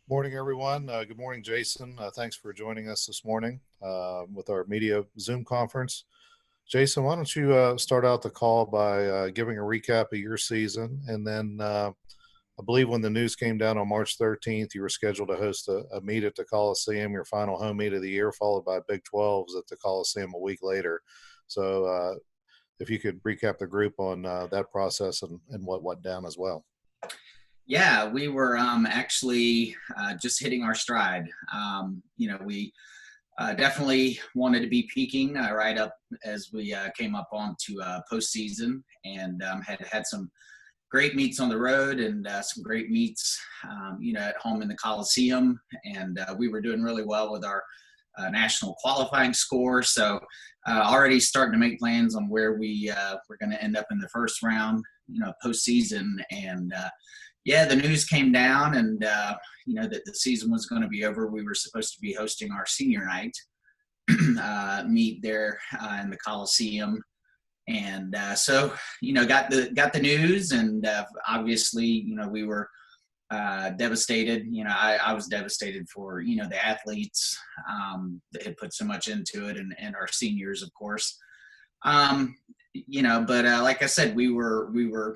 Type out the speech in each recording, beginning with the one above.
Morning, everyone. Good morning, Jason. Thanks for joining us this morning with our media Zoom conference. Jason, why don't you start out the call by giving a recap of your season? And then I believe when the news came down on March 13th, you were scheduled to host a meet at the Coliseum, your final home meet of the year, followed by Big 12s at the Coliseum a week later. So if you could recap the group on that process and what went down as well. Yeah, we were actually just hitting our stride. We definitely wanted to be peaking right up as we came up onto postseason, and had some great meets on the road and some great meets, at home in the Coliseum. And we were doing really well with our national qualifying score. So already starting to make plans on where we're going to end up in the first round, postseason. And yeah, the news came down, and that the season was going to be over. We were supposed to be hosting our senior night meet there in the Coliseum, and so got the news, and obviously we were devastated. I was devastated for the athletes that had put so much into it, and our seniors, of course. But like I said, we were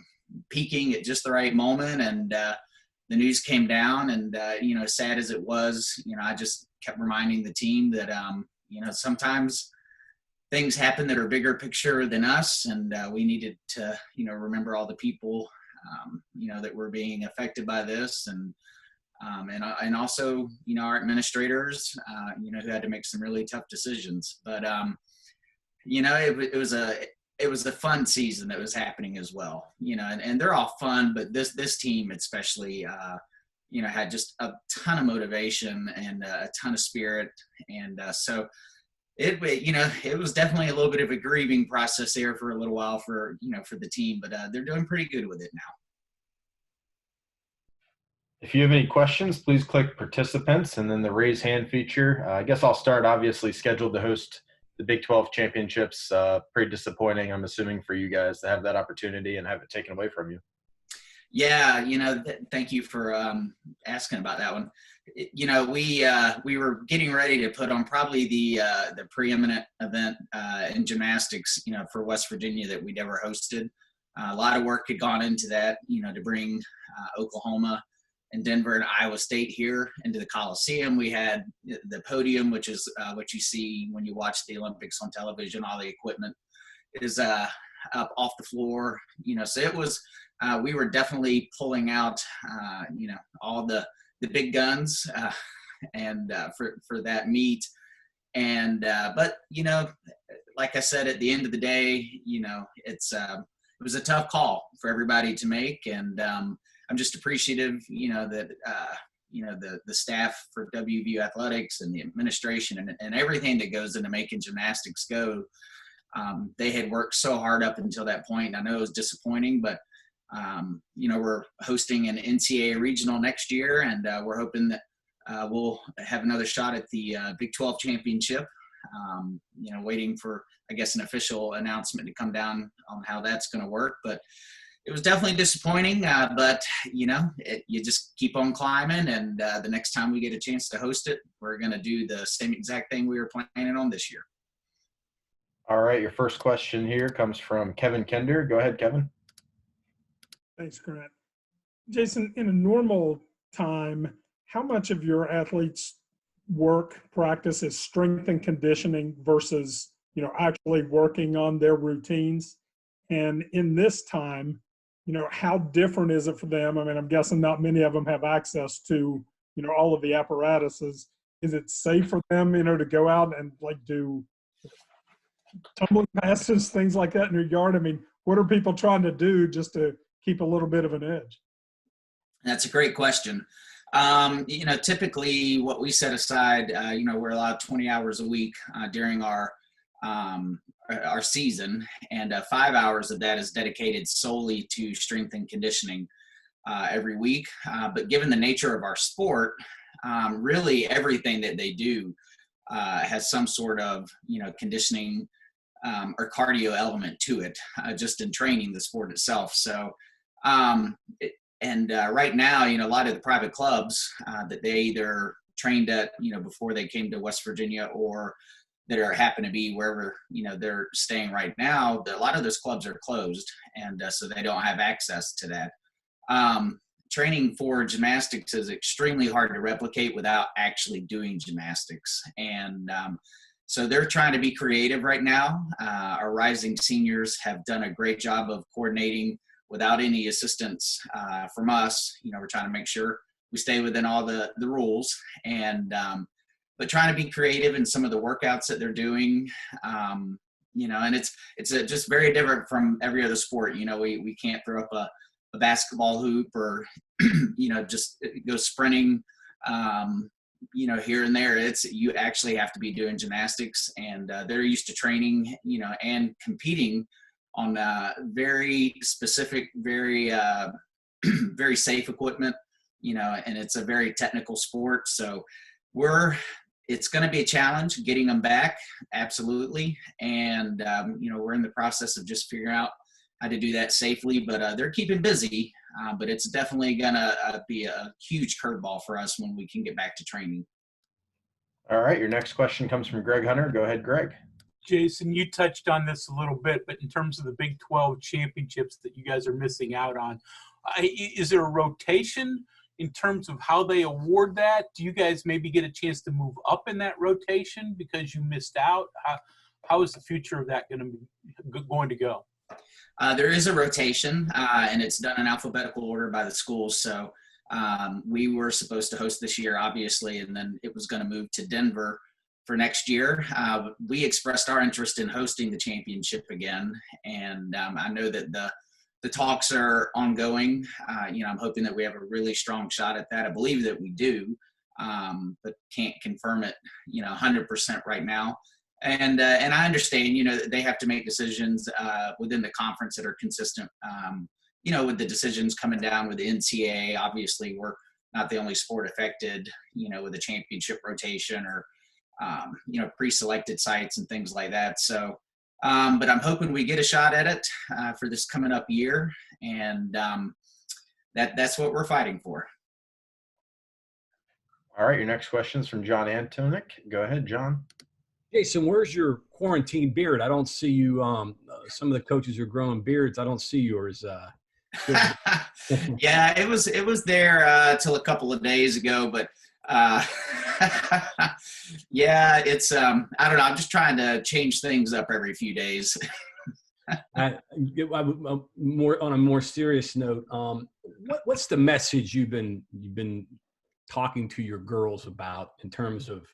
peaking at just the right moment, and the news came down, and sad as it was, I just kept reminding the team that sometimes things happen that are bigger picture than us, and we needed to remember all the people that were being affected by this, and also our administrators who had to make some really tough decisions. But it was a fun season that was happening as well, and they're all fun, but this team especially, had just a ton of motivation and a ton of spirit. And so it was definitely a little bit of a grieving process there for a little while for the team, but they're doing pretty good with it now. If you have any questions, please click participants and then the raise hand feature. I guess I'll start. Obviously scheduled to host the Big 12 championships. Pretty disappointing, I'm assuming, for you guys to have that opportunity and have it taken away from you. Yeah, thank you for asking about that one. We were getting ready to put on probably the preeminent event in gymnastics, for West Virginia that we'd ever hosted. A lot of work had gone into that, to bring Oklahoma and Denver and Iowa State here into the Coliseum. We had the podium, which is what you see when you watch the Olympics on television. All the equipment is up off the floor, so it was, we were definitely pulling out, all the big guns and for that meet. And but like I said, at the end of the day, it was a tough call for everybody to make, and I'm just appreciative, that the staff for WVU Athletics and the administration and everything that goes into making gymnastics go. They had worked so hard up until that point. I know it was disappointing, but we're hosting an NCAA regional next year, and we're hoping that we'll have another shot at the Big 12 championship. Waiting for, I guess, an official announcement to come down on how that's going to work. But it was definitely disappointing, but you just keep on climbing, and the next time we get a chance to host it, we're going to do the same exact thing we were planning on this year. All right, your first question here comes from Kevin Kender. Go ahead, Kevin. Thanks, Grant. Jason, in a normal time, how much of your athletes' work practice is strength and conditioning versus, actually working on their routines? And in this time, how different is it for them? I mean, I'm guessing not many of them have access to, all of the apparatuses. Is it safe for them, to go out and do tumbling passes, things like that in your yard? I mean, what are people trying to do just to keep a little bit of an edge? That's a great question. Typically what we set aside, we're allowed 20 hours a week during our season, and 5 hours of that is dedicated solely to strength and conditioning every week. But given the nature of our sport, really everything that they do has some sort of, conditioning or cardio element to it, just in training the sport itself. So Right now, a lot of the private clubs that they either trained at, before they came to West Virginia, or that are happen to be wherever, they're staying right now, a lot of those clubs are closed. And so they don't have access to that. Training for gymnastics is extremely hard to replicate without actually doing gymnastics. And so they're trying to be creative right now. Our rising seniors have done a great job of coordinating without any assistance from us. We're trying to make sure we stay within all the rules, and but trying to be creative in some of the workouts that they're doing. And it's just very different from every other sport. We can't throw up a basketball hoop or just go sprinting here and there. You actually have to be doing gymnastics, and they're used to training and competing on very specific, very very safe equipment, and it's a very technical sport. So it's going to be a challenge getting them back, absolutely. And we're in the process of just figuring out how to do that safely, but they're keeping busy. But it's definitely going to be a huge curveball for us when we can get back to training. All right, your next question comes from Greg Hunter. Go ahead, Greg. Jason, you touched on this a little bit, but in terms of the Big 12 championships that you guys are missing out on, is there a rotation in terms of how they award that? Do you guys maybe get a chance to move up in that rotation because you missed out? How is the future of that going to go? There is a rotation, and it's done in alphabetical order by the schools. So we were supposed to host this year, obviously, and then it was going to move to Denver for next year. We expressed our interest in hosting the championship again, and I know that the talks are ongoing. I'm hoping that we have a really strong shot at that. I believe that we do, but can't confirm it 100% right now. And I understand that they have to make decisions within the conference that are consistent with the decisions coming down with the NCAA. Obviously, we're not the only sport affected with the championship rotation or pre-selected sites and things like that. So, but I'm hoping we get a shot at it for this coming up year, and that's what we're fighting for. All right, your next question is from John Antonik. Go ahead, John. Jason, where's your quarantine beard? I don't see you. Some of the coaches are growing beards. I don't see yours. Yeah, it was there till a couple of days ago, but yeah, it's I don't know. I'm just trying to change things up every few days. More on a more serious note, what's the message you've been talking to your girls about in terms of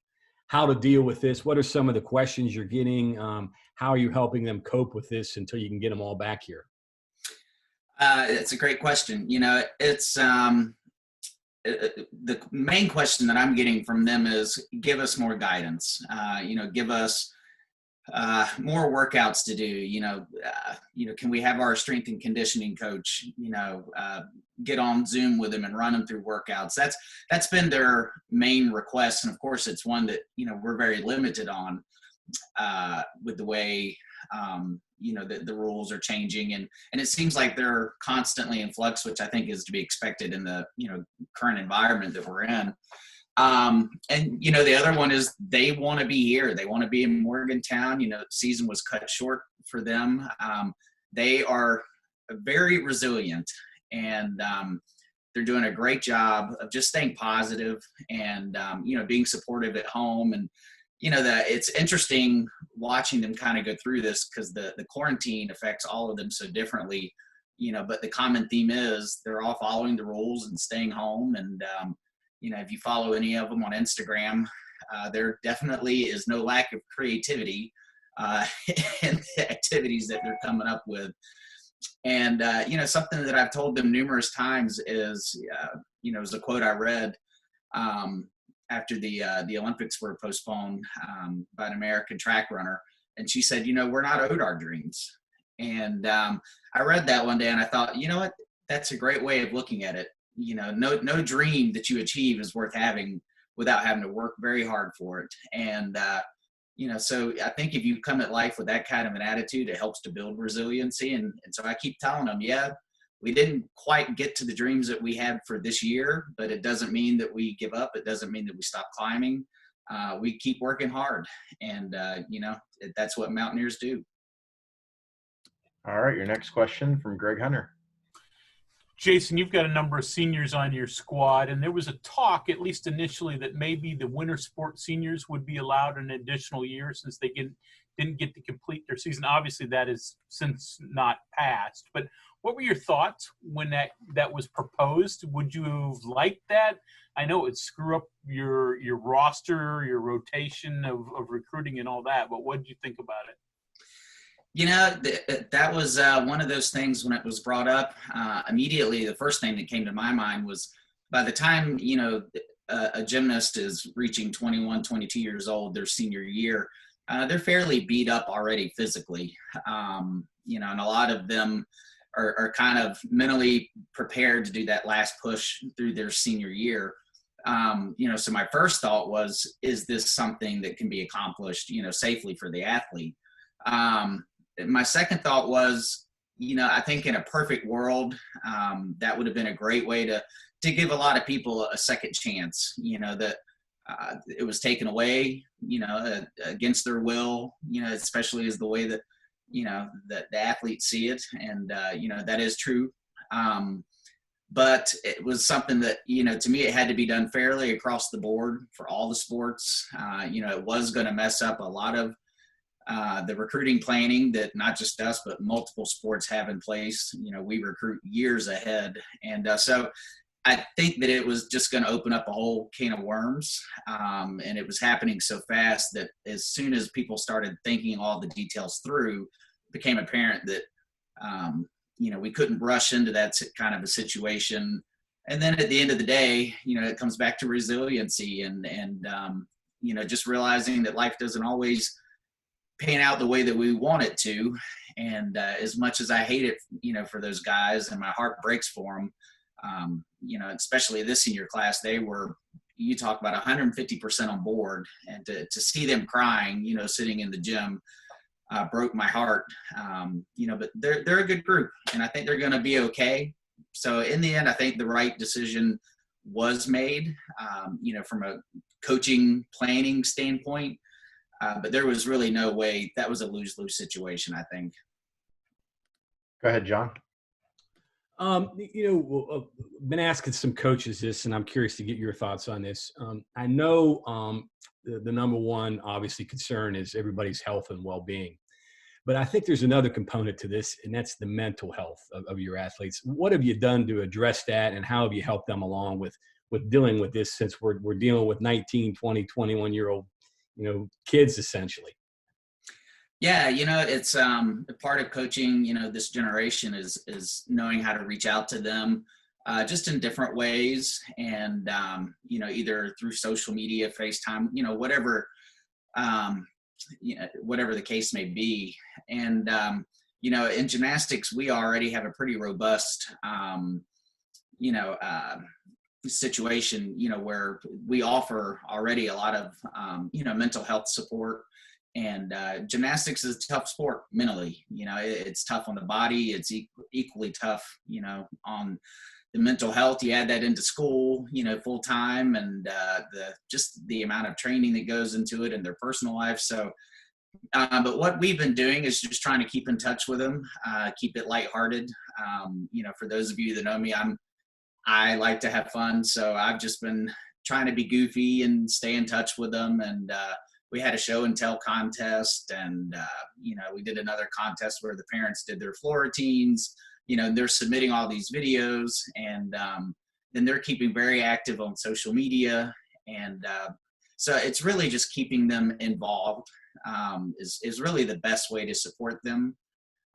how to deal with this? What are some of the questions you're getting? How are you helping them cope with this until you can get them all back here? It's a great question. It's the main question that I'm getting from them is give us more guidance. Give us more workouts to do. Can we have our strength and conditioning coach, get on Zoom with them and run them through workouts? That's been their main request. And of course, it's one that, we're very limited on with the way, the rules are changing, and it seems like they're constantly in flux, which I think is to be expected in the, current environment that we're in. And the other one is they want to be here. They want to be in Morgantown. The season was cut short for them. They are very resilient, and they're doing a great job of just staying positive and, being supportive at home. And, it's interesting watching them kind of go through this because the quarantine affects all of them so differently, but the common theme is they're all following the rules and staying home. And, if you follow any of them on Instagram, there definitely is no lack of creativity in the activities that they're coming up with. And, something that I've told them numerous times is, it was a quote I read after the Olympics were postponed by an American track runner. And she said, we're not owed our dreams. And I read that one day and I thought, what, that's a great way of looking at it. No dream that you achieve is worth having without having to work very hard for it. And, so I think if you come at life with that kind of an attitude, it helps to build resiliency. And so I keep telling them, yeah, we didn't quite get to the dreams that we had for this year, but it doesn't mean that we give up. It doesn't mean that we stop climbing. We keep working hard, and that's what mountaineers do. All right, your next question from Greg Hunter. Jason, you've got a number of seniors on your squad, and there was a talk, at least initially, that maybe the winter sport seniors would be allowed an additional year since they didn't get to complete their season. Obviously, that is since not passed. But what were your thoughts when that was proposed? Would you have liked that? I know it would screw up your roster, your rotation of recruiting and all that, but what did you think about it? That was one of those things when it was brought up. Immediately, the first thing that came to my mind was by the time, a gymnast is reaching 21, 22 years old, their senior year, they're fairly beat up already physically. And a lot of them are kind of mentally prepared to do that last push through their senior year. So my first thought was, is this something that can be accomplished, safely for the athlete? My second thought was, I think in a perfect world, that would have been a great way to give a lot of people a second chance, that it was taken away, against their will, especially as the way that, that the athletes see it. And, that is true. But it was something that, to me, it had to be done fairly across the board for all the sports. It was going to mess up a lot of the recruiting planning that not just us, but multiple sports have in place. We recruit years ahead. And so I think that it was just going to open up a whole can of worms. And it was happening so fast that as soon as people started thinking all the details through, it became apparent that, we couldn't rush into that kind of a situation. And then at the end of the day, it comes back to resiliency and just realizing that life doesn't always pan out the way that we want it to. And as much as I hate it, for those guys and my heart breaks for them, especially this senior class, you talk about 150% on board, and to see them crying, sitting in the gym, broke my heart. But they're a good group, and I think they're going to be okay. So in the end, I think the right decision was made, from a coaching planning standpoint. But there was really no way. That was a lose-lose situation, I think. Go ahead, John. Been asking some coaches this, and I'm curious to get your thoughts on this. I know the number one, obviously, concern is everybody's health and well-being. But I think there's another component to this, and that's the mental health of your athletes. What have you done to address that, and how have you helped them along with dealing with this, since we're dealing with 19, 20, 21-year-old kids essentially? Yeah, it's a part of coaching, this generation is knowing how to reach out to them just in different ways. And, either through social media, FaceTime, whatever, whatever the case may be. And, in gymnastics, we already have a pretty robust, situation, where we offer already a lot of, mental health support. And gymnastics is a tough sport mentally. It's tough on the body. It's equally tough, on the mental health. You add that into school, full time, and the amount of training that goes into it and their personal life. So, but what we've been doing is just trying to keep in touch with them, keep it lighthearted. For those of you that know me, I like to have fun. So I've just been trying to be goofy and stay in touch with them. And we had a show and tell contest, and we did another contest where the parents did their floor routines. They're submitting all these videos, and then they're keeping very active on social media. And so it's really just keeping them involved is really the best way to support them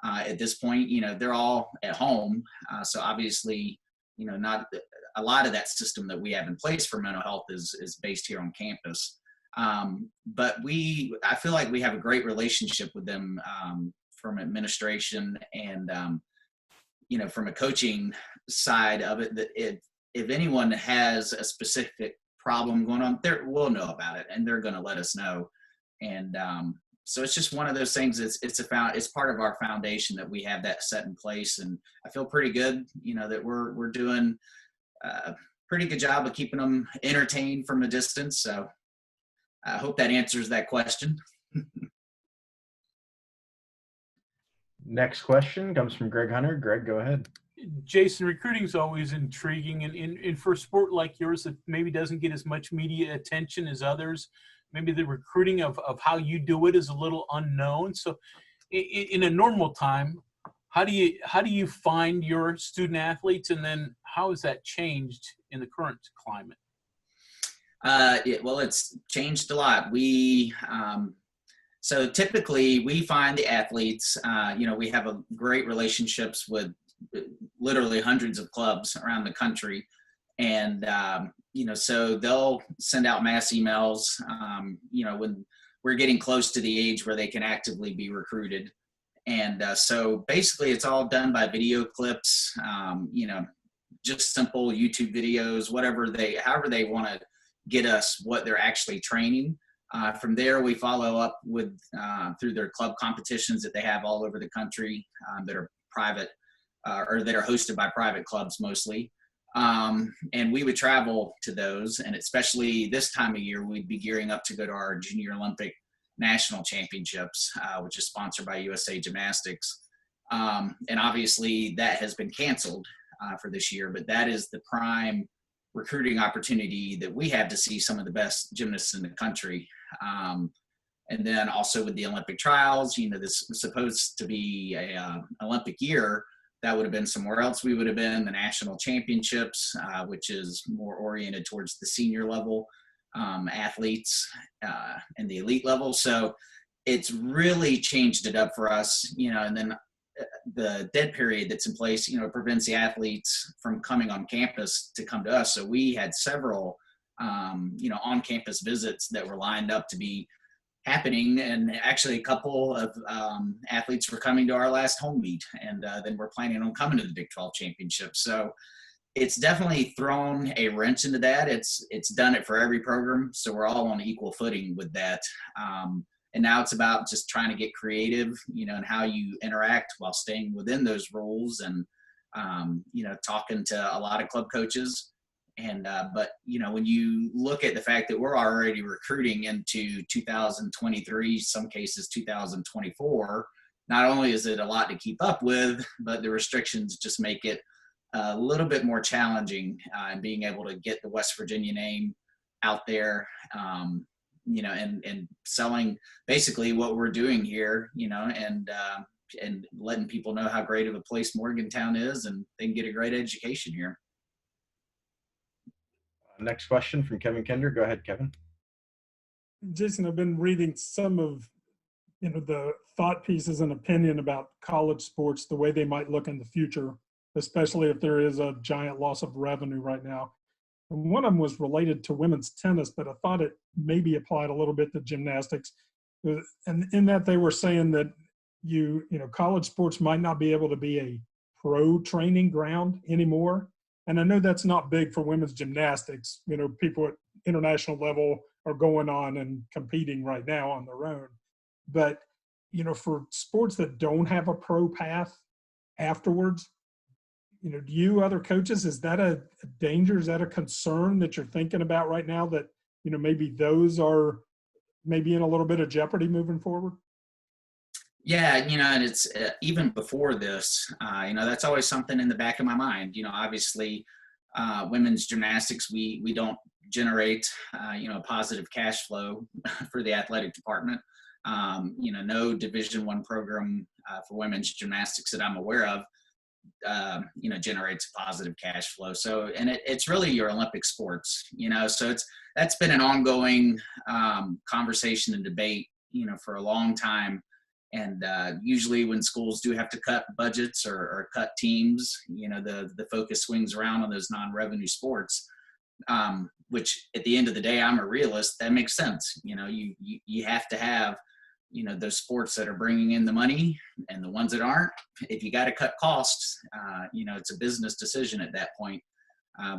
at this point. They're all at home, so obviously, not a lot of that system that we have in place for mental health is based here on campus. But I feel like we have a great relationship with them from administration and, from a coaching side of it, that if anyone has a specific problem going on, we'll know about it, and they're going to let us know. And, So it's just one of those things. It's part of our foundation that we have that set in place, and I feel pretty good, that we're doing a pretty good job of keeping them entertained from a distance. So I hope that answers that question. Next question comes from Greg Hunter. Greg, go ahead. Jason, recruiting is always intriguing, and for a sport like yours that maybe doesn't get as much media attention as others, maybe the recruiting of how you do it is a little unknown. So in a normal time, how do you find your student athletes, and then how has that changed in the current climate? Well, it's changed a lot. So typically we find the athletes, we have a great relationships with literally hundreds of clubs around the country. And, so they'll send out mass emails, when we're getting close to the age where they can actively be recruited. And so basically it's all done by video clips, just simple YouTube videos, however they want to get us what they're actually training. From there, we follow up with through their club competitions that they have all over the country that are private or that are hosted by private clubs mostly. And we would travel to those, and especially this time of year, we'd be gearing up to go to our Junior Olympic National Championships, which is sponsored by USA Gymnastics. And obviously that has been canceled for this year, but that is the prime recruiting opportunity that we have to see some of the best gymnasts in the country. And then also with the Olympic trials, this was supposed to be a Olympic year. That would have been somewhere else. We would have been the national championships, which is more oriented towards the senior level athletes and the elite level. So it's really changed it up for us, and then the dead period that's in place, prevents the athletes from coming on campus to come to us. So we had several, on-campus visits that were lined up to be happening. And actually a couple of athletes were coming to our last home meet, and then we're planning on coming to the Big 12 championship. So it's definitely thrown a wrench into that. It's done it for every program. So we're all on equal footing with that. And now it's about just trying to get creative, and how you interact while staying within those rules, and, talking to a lot of club coaches. And, but, when you look at the fact that we're already recruiting into 2023, some cases 2024, not only is it a lot to keep up with, but the restrictions just make it a little bit more challenging in being able to get the West Virginia name out there, and selling basically what we're doing here, and letting people know how great of a place Morgantown is, and they can get a great education here. Next question from Kevin Kender. Go ahead, Kevin. Jason, I've been reading some of the thought pieces and opinion about college sports, the way they might look in the future, especially if there is a giant loss of revenue right now. And one of them was related to women's tennis, but I thought it maybe applied a little bit to gymnastics. And in that they were saying that college sports might not be able to be a pro training ground anymore. And I know that's not big for women's gymnastics. People at international level are going on and competing right now on their own. But, for sports that don't have a pro path afterwards, do you, other coaches, is that a danger? Is that a concern that you're thinking about right now, that, maybe those are maybe in a little bit of jeopardy moving forward? Yeah, and it's even before this, that's always something in the back of my mind. Obviously, women's gymnastics, we don't generate, positive cash flow for the athletic department. No Division I program for women's gymnastics that I'm aware of, generates positive cash flow. So, and it's really your Olympic sports, so that's been an ongoing conversation and debate, for a long time. And usually when schools do have to cut budgets or cut teams, the focus swings around on those non-revenue sports, which at the end of the day, I'm a realist. That makes sense. You have to have, those sports that are bringing in the money, and the ones that aren't. If you got to cut costs, it's a business decision at that point,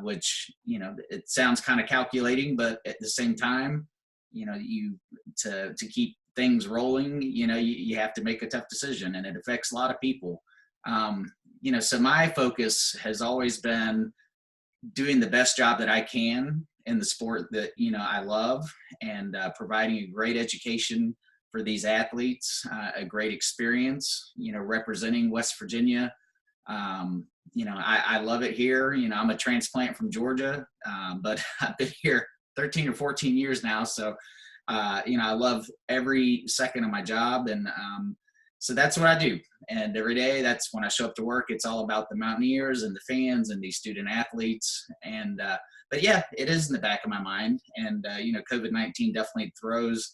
which, it sounds kind of calculating, but at the same time, to keep things rolling, you have to make a tough decision, and it affects a lot of people. So my focus has always been doing the best job that I can in the sport that, I love, and providing a great education for these athletes, a great experience, representing West Virginia. I love it here. I'm a transplant from Georgia, but I've been here 13 or 14 years now. So, I love every second of my job. And so that's what I do. And every day, that's when I show up to work. It's all about the Mountaineers and the fans and these student athletes. And, but yeah, it is in the back of my mind. And, COVID-19 definitely throws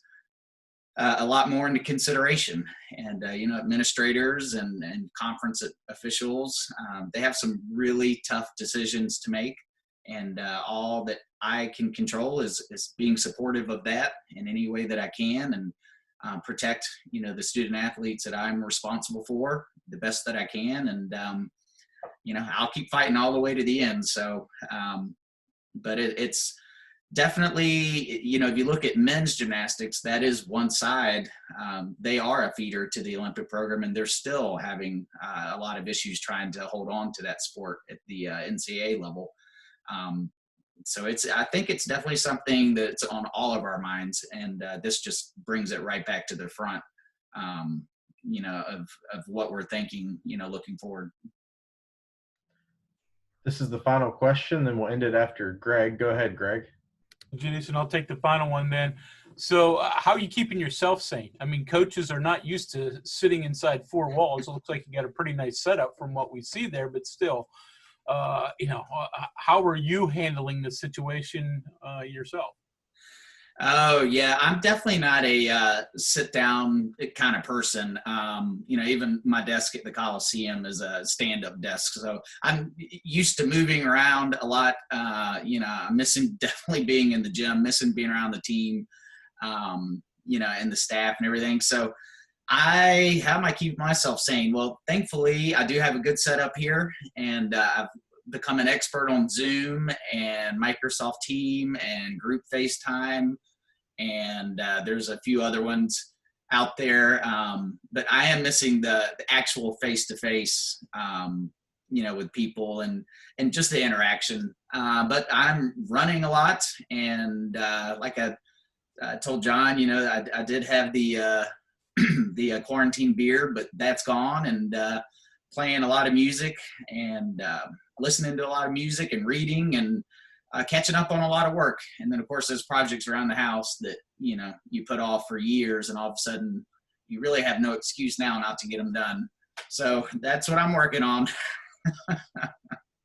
a lot more into consideration. And, administrators and conference officials, they have some really tough decisions to make. And all that I can control is being supportive of that in any way that I can, and protect, the student athletes that I'm responsible for the best that I can. And, I'll keep fighting all the way to the end. So, but it's definitely, if you look at men's gymnastics, that is one side. They are a feeder to the Olympic program, and they're still having a lot of issues trying to hold on to that sport at the NCAA level. So I think it's definitely something that's on all of our minds, and this just brings it right back to the front, of what we're thinking, looking forward. This is the final question, then we'll end it after Greg. Go ahead, Greg. Jason, I'll take the final one then. So how are you keeping yourself sane? I mean, coaches are not used to sitting inside four walls. It looks like you got a pretty nice setup from what we see there, but still, how are you handling the situation yourself? Oh yeah, I'm definitely not a sit down kind of person. Even my desk at the Coliseum is a stand up desk, so I'm used to moving around a lot. I'm missing definitely being in the gym, missing being around the team, and the staff and everything. So how am I keeping myself sane? Well, thankfully I do have a good setup here, and I've become an expert on Zoom and Microsoft Team and group FaceTime, and there's a few other ones out there, but I am missing the actual face-to-face, with people and just the interaction. But I'm running a lot, and like I told John, I did have the the quarantine beer, but that's gone, and playing a lot of music, and listening to a lot of music and reading, and catching up on a lot of work. And then of course there's projects around the house that, you put off for years, and all of a sudden you really have no excuse now not to get them done. So that's what I'm working on.